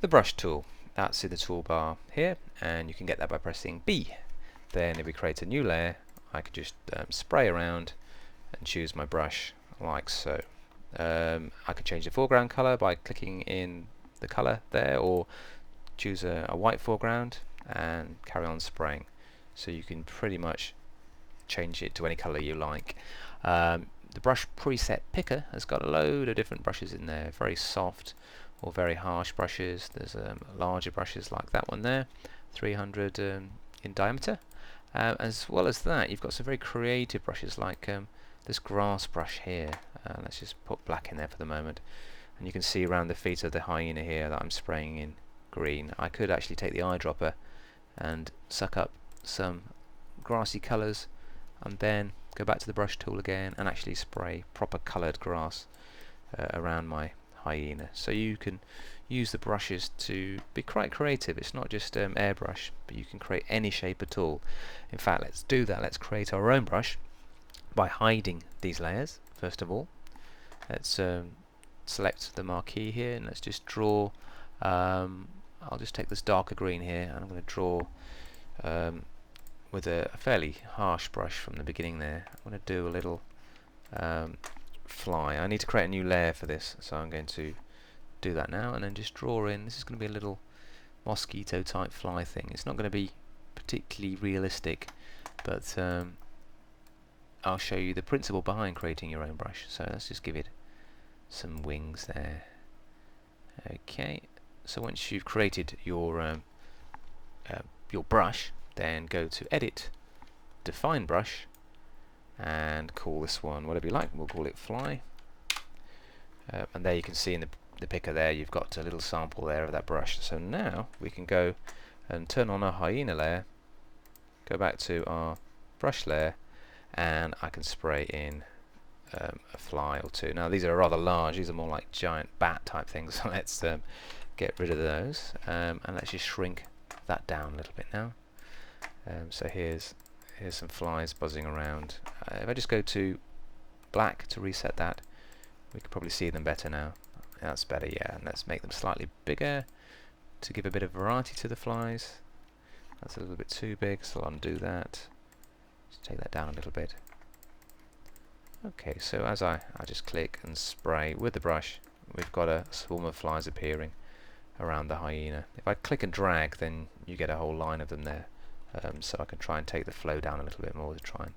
The brush tool, that's in the toolbar here, and you can get that by pressing B. Then if we create a new layer, I could just spray around and choose my brush like so. I could change the foreground color by clicking in the color there, or choose a white foreground and carry on spraying. So you can pretty much change it to any color you like. The brush preset picker has got a load of different brushes in there, very soft or very harsh brushes. There's larger brushes like that one there, 300 in diameter. As well as that, you've got some very creative brushes like this grass brush here. Let's just put black in there for the moment, and you can see around the feet of the hyena here that I'm spraying in green. I could actually take the eyedropper and suck up some grassy colours and then go back to the brush tool again and actually spray proper coloured grass around my hyena. So you can use the brushes to be quite creative. It's not just airbrush, but you can create any shape at all. In fact, let's do that. Let's create our own brush by hiding these layers first of all. Let's select the marquee here and let's just draw. I'll just take this darker green here and I'm going to draw with a fairly harsh brush from the beginning there. I'm going to do a little fly. I need to create a new layer for this, so I'm going to do that now and then just draw in. This is going to be a little mosquito type fly thing. It's not going to be particularly realistic, but I'll show you the principle behind creating your own brush. So let's just give it some wings there. Okay, so once you've created your brush, then go to Edit, Define Brush, and call this one whatever you like. We'll call it Fly. And there you can see in the picker there, you've got a little sample there of that brush. So now we can go and turn on our hyena layer, go back to our brush layer, and I can spray in a fly or two. Now these are rather large, these are more like giant bat type things, so let's get rid of those, and let's just shrink that down a little bit now. So here's some flies buzzing around. If I just go to black to reset that, we can probably see them better now. That's better, yeah. And let's make them slightly bigger to give a bit of variety to the flies. That's a little bit too big, so I'll undo that. Just take that down a little bit. Okay, so as I just click and spray with the brush, we've got a swarm of flies appearing around the hyena. If I click and drag, then you get a whole line of them there. So I can try and take the flow down a little bit more to try and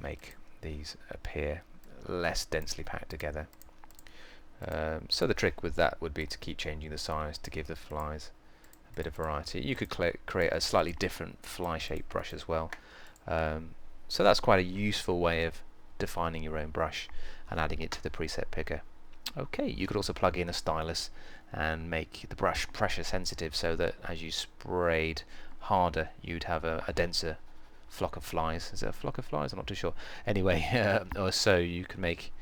make these appear less densely packed together. So the trick with that would be to keep changing the size to give the flies a bit of variety. You could create a slightly different fly shape brush as well. So that's quite a useful way of defining your own brush and adding it to the preset picker. Okay, you could also plug in a stylus and make the brush pressure sensitive so that as you sprayed harder you'd have a denser flock of flies. Is it a flock of flies? I'm not too sure. Anyway, or so you can make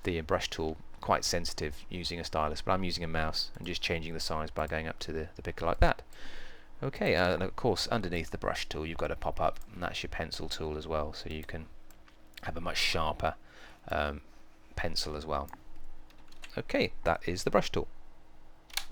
the brush tool quite sensitive using a stylus, but I'm using a mouse and just changing the size by going up to the picker like that. Okay, and of course underneath the brush tool you've got a pop-up, and that's your pencil tool as well, so you can have a much sharper pencil as well. Okay, that is the brush tool.